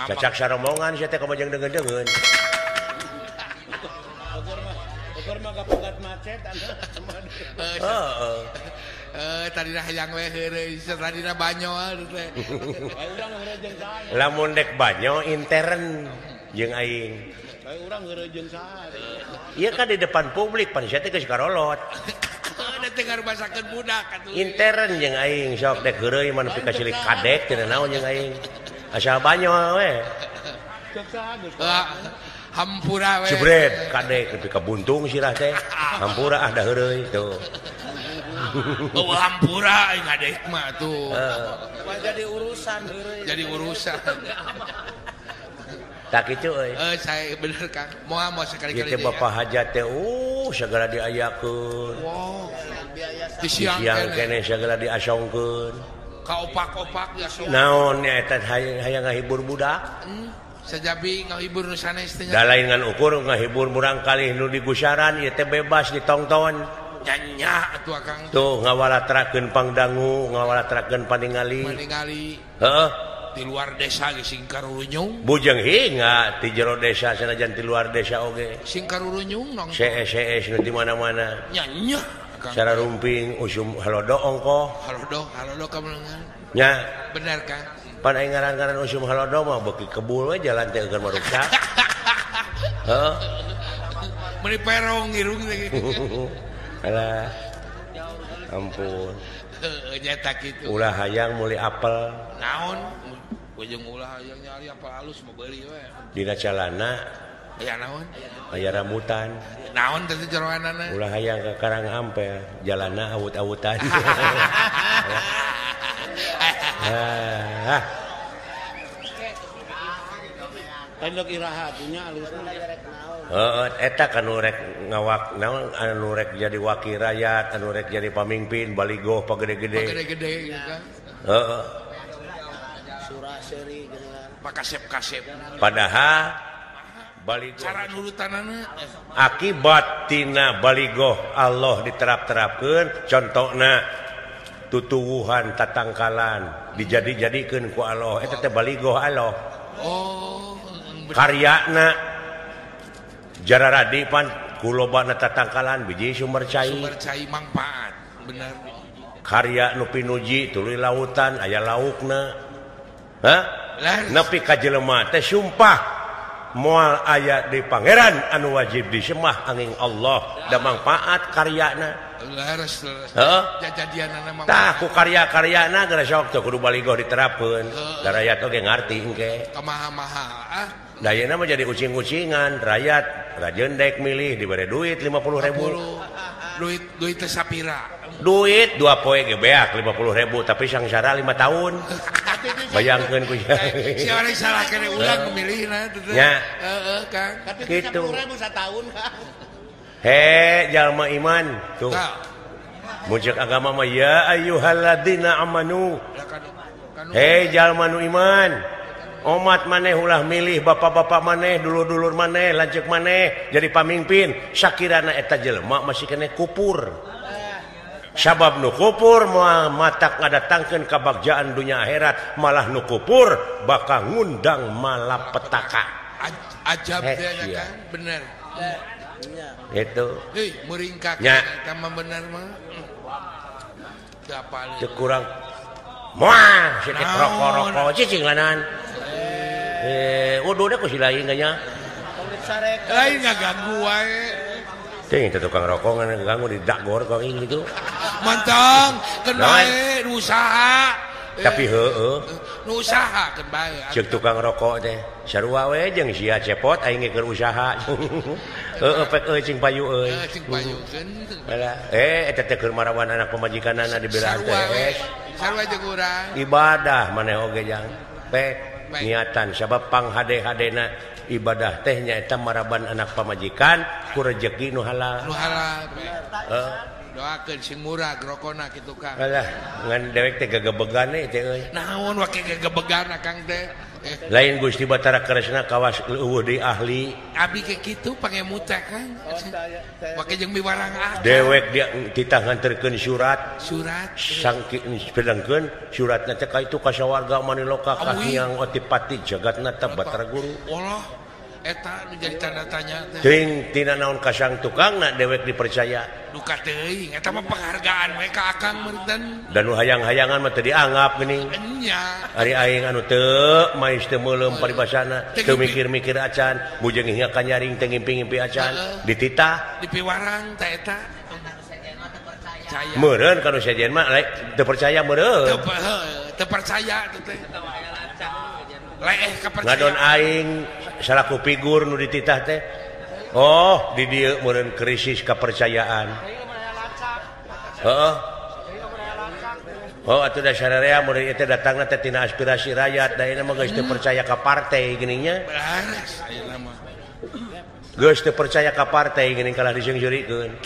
cacak sarombongan saya teh kamajang dengeun-dengeun. Ukur mah kapegat macet Heeh. Tadina hayang we heureuy tadina banyo teh. urang heureuy jeung saha. Lamun dek banyo intern jeung aing. Bae urang heureuy jeung saha. Iya kan di depan publik pan saya teh geus karolot. Da teh ngarubasakeun budak atuh. Intern jeung aing sok dek heureuy mah nepi ka cilik kadek teu naon jeung aing. Asal banyo we. Cek saha geus. Hampura we. Jebret kadek nepi ka buntung sirah teh. Hampura da heureuy tuh. Hampura aing adek mah tuh. Jadi urusan heureuy. Jadi urusan. Tak kitu euy. Saya bener Kang. Moal sekali-kali. Ieu teh bapak hajat teh segala diayakeun. Wow. Siang kene segala diasongkeun. Kaopak-opak ya so. Naon nya eta hayang ngahibur budak? Sajabi ngahibur nu sanes teh. Da lain ngan ukur ngahibur murang kalih nu digusaran ieu teh bebas ditonton. Nyanya atuh Kang. Tuh ngawalatrakeun pangdangu, ngawalatrakeun paningali. Heeh. Di luar desa ge sing karurunyung. Bujeng hinga ti jero desa sanajan ti luar desa oge. Sing karurunyung nong. CS nu di mana-mana. Nyanya. Cara rumping usum halodo ongko. Halodo kamelengan. Nya. Bener Kang. Pan aing ngaran-ngaran usum halodo mah beuki kebul we jalan teh eukeun maruksak. Heeh. Meuni perong irung lagi. Alah. Ampun. Nyata kitu. Ulah hayang meuli apel. Naon? Ujung ulah hayang nyari apel halus mau beuli we. Dina calana aya naon? Aya rambutan. Naon teh jeroanana? Ulah hayang ka Karang Ampel, jalanna awut-awutan. Endok iraha punya alusna. Heeh, eta kan nu rek ngawak naon anu rek jadi wakil rakyat, anu rek jadi pamimpin baligo pagede-gede. Pagede-gede kan. Heeh. Surah seri geuningan. Pakasep-kasep. Padahal baligo cara nurutanana akibat tina baligo Allah diterap-terapkeun contona tutuwuhan tatangkalan dijadi-jadikeun ku Allah eta teh baligo Allah. Oh, karyana jararadi pan kulobana tatangkalan biji sumber cai manfaat bener karya nu pinuji tuluy lautan aya laukna hah nepi ka jelema teh sumpah moal aya di pangeran anu wajib disembah angin Allah da manfaat karyana leres heeh jajadianana mah tah ku karya-karyana geura sok teu kudu baligo diterapkeun da rakyat oge ngarti engke kamaha-maha da yeuna mah jadi ucing-ucingan rakyat rajeun dek milih dibere duit 50.000 duit teh sapira duit 2 poe ge beak 50.000 tapi sangsara 5 tahun bayangkeun ku siapa yang salah kene ulang memilihna nya heeh Kang kitu 50.000 satahun Kang he jalma iman tuh muncul agama mah ya ayyuhalladzina amanu he jalma nu iman umat maneh ulah milih bapak-bapak maneh dulur-dulur maneh lanceuk maneh jadi pamimpin sakirana eta jelema masih kene kupur sabab nu kupur moal matak ngadatangkeun kabagjaan dunia akhirat malah nu kupur bakal ngundang malapetaka ajab teh kan bener itu heuh muringkak eta mah bener mah dapal teu kurang moal sedek rokok-rokok cicing lanan waduh ku si lain nya lain ngaganggu wae teh itu tukang rokok ngaganggu di dagor kok ini gitu mantang keun bae usaha tapi heueuh nu usaha keun bae ceuk tukang rokok teh sarua we jeung sia cepot aing ge keur usaha heueuh pek cing payu euy cing payukeun alah eta teh keur marawan anak pamajikanana dibela teh sarua jeung urang ibadah maneh oge jang pek niatan sabab panghade-hadena ibadah teh nyaeta maraban anak pamajikan ku rezeki nu halal doakeun sing murah rokona kitu Kang alah ngan dewek teh gegebegan teh euy naon wake gegebegan Kang teh lain Gusti Batara Kresna kawas eueuh deui ahli Abi kayak gitu pangemut teh kan make jeung miwarang dewek dia titah nganterkeun surat sangki pedangkeun suratna teh ka itu ka sawarga Maniloka ka Hyang Otipati jagatna teh Batara Guru Allah eta nu jadi tanda tanya teh teuing tina naon kasang tukangna dewek dipercaya duka teuing eta mah penghargaan we ka akang meureun dan nu hayang-hayangan mah teu dianggap geuning nya ari aing anu teu mais teu meulem paribasana teu mikir-mikir acan bujeng hingga ka nyaring teu ngimpi-ngimpi acan dititah dipiwarang teh eta meureun kanu sajen mah teu percaya meureun teu percaya teh leeh kepercayaan ngadon aing salaku figur nu dititah teh oh di dieu meureun krisis kepercayaan heeh oh atuh da sararea meureun ieu teh datangna teh tina aspirasi rakyat da ieu mah geus teu percaya ka partai geuning nya beres ayeuna mah geus teu percaya ka partai geuning kalah diseungjurikeun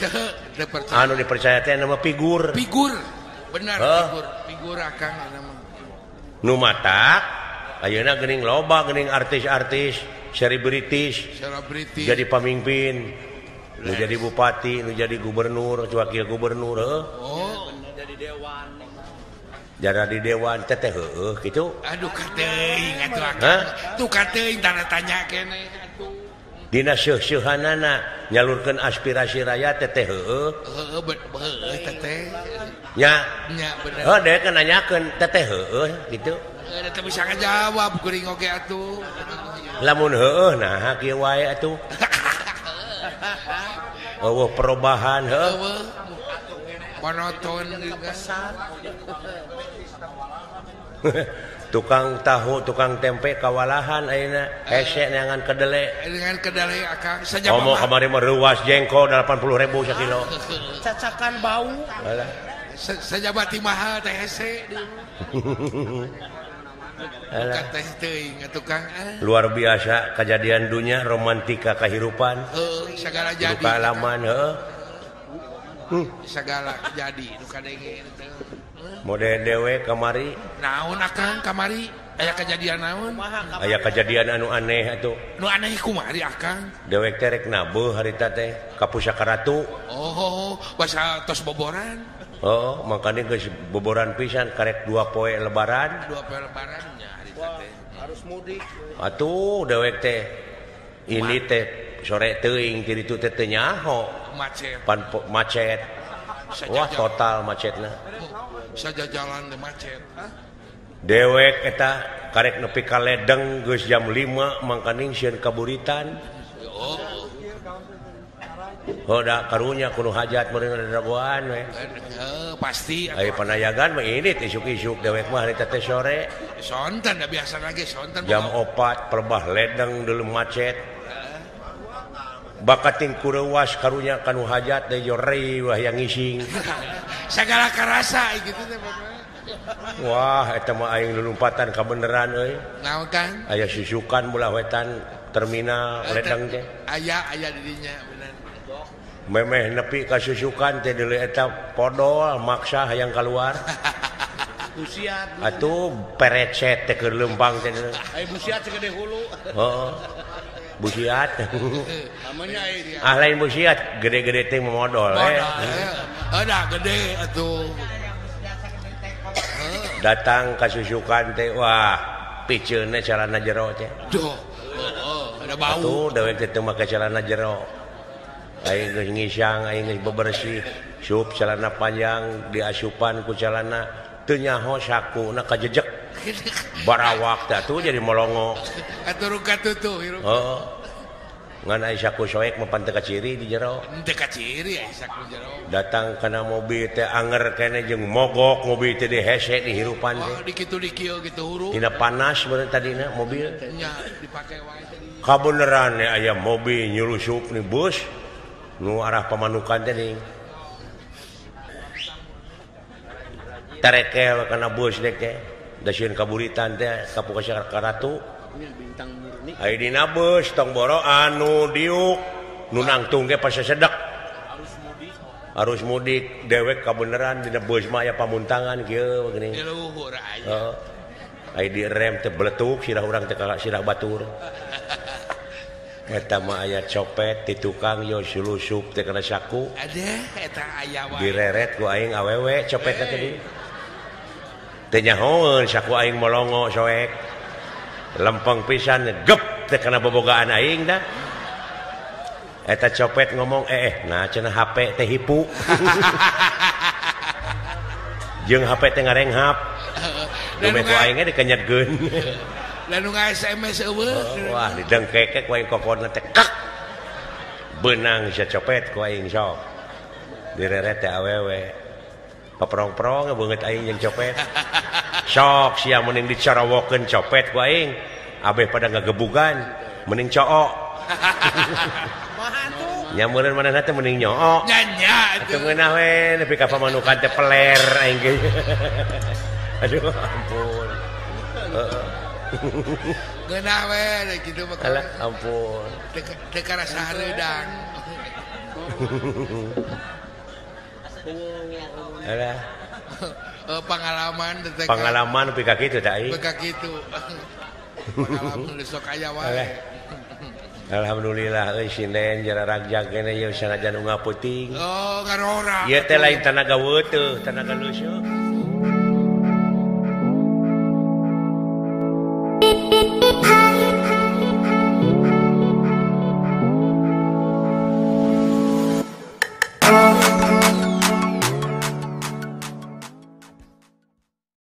teu percaya anu dipercaya teh nama figur benar figur akang ayeuna mah nu matak ayeuna geuning loba geuning artis-artis selebritis jadi pamimpin nu jadi bupati nu jadi gubernur wakil gubernur jadi dewan teh heueuh kitu aduh kateuing atuh akang tuh kateuing tanda tanya keneh atuh dina seuh-seuhanana nyalurkeun aspirasi rakyat teh heueuh teh nya bener deh kan nanyakeun teh heueuh kitu teu bisa ngajawab kuring oge atuh lamun heueuh nah kieu wae atuh eueuh perubahan heueuh monoton tukang tahu tukang tempe kawalahan ayeuna hese neangan kedele akang saja ngomong kamari mah reuwas jengkol 80.000 sakilo cacakan bau saja bati mahal teh hese luar biasa kejadian dunia romantika kehidupan segala jadi pengalaman segala jadi duka denge model dewe kamari naon akang kamari aya kejadian naon aya kejadian anu aneh atuh nu aneh kumari akang dewek terek nabeuh harita teh ka pusaka ratu basa tos boboran makanya geus boboran pisan karek 2 poe lebaran nya harita teh harus mudik atuh dewek teh ini teh sore teuing ti ditu teh teu nyaho macet wah total macetna saja jalan teh macet dewek eta karek nepi ka ledeng geus jam 5 mangkaning sieun kaburitan da karunya kudu hajat meureun dagoan we pasti aya panayagan mah ini isuk-isuk dewek mah harita teh sore sonten da biasa lagi sonten jam 4 perbah ledeng deuleu macet bakating kureuwas karunya kanu hajat deui jorei wah yang ngising segala karasa gitu teh wah eta mah aing lulumpatan kabeneran euy naon kan aya susukan bulah wetan terminal ledeng teh aya di dinya bener memeh nepi ka susukan teh deuleu eta podol maksa hayang keluar busiat atuh perecet teh keur leumpang teh ai busiat segede hulu busiat namanya lain busiat gede-gede teh modal ada gede atuh datang ka susukan teh wah piceunna calana jero teh ada bau atuh dewek teh teu make calana jero aing geus ngisang aing geus bebersih sup calana panjang diasupan ku calana teu nyaho sakuna kajejek barawak teh atuh jadi molongo atuh katutuh hirup ngan aya saku soek mah teu kaciri di jero teu kaciri aya saku jero datang kana mobil teh anger keneh jeung mogok mobil teh dihese di hirupan teh di kitu di kieu kitu huru tina panas bener tadina mobil nya dipake wae teh kabeneran aya mobil nyulusup nih bus nu arah pamanukan teh ning tarekel kana bus dek teh da sieun kaburitan teh ka pusaka ratu bintang murni aya dina bus tong boro anu diuk nu nangtung ge pas sedek arus mudik dewek kabeneran dina bus mah aya pamuntangan kieu geuning di luhur aya di rem teh beletuk sirah urang teh sirah batur. Eta mah aya copet di tukang yo sulusup teh kana saku. Eta aya wae. Direret ku aing awewe copetna teh. Teu nyahoeun saku aing molongo soek. Lempeng pisan gep teh kana bobogaan aing dah. Eta copet ngomong nah cenah HP teh hipu. Jeung HP teh ngarenghap. Dume ku aing ge dikenyetkeun. Lalu nge-SMS eueuh. Wah, didengkeke ku aing kokonna teh kak. Beunang sia copet ku aing sok. Direret teh awewe. Paprong-prong beungeut aing jeung copet. Sok sia mending dicarawokeun copet ku aing. Abeh pada ngagebugan, mending cook. Nya meureun manehna teh mending nyook. Nya atuh ngeunah we nepi ka pamanukan teh peler aing ge. Aduh ampun. Heeh. Geunah we kitu mah. Alah ampun. Teu karasa hareudang. Alah. Pengalaman nepi ka kitu teh aing. Nepi ka kitu. Pengalaman sok aya wae. Alhamdulillah euy sinden jararag jagena ieu sanajan unggah peuting. Oh, ngarora. Ieu teh lain tanaga weuteuh, tanaga leuseuk.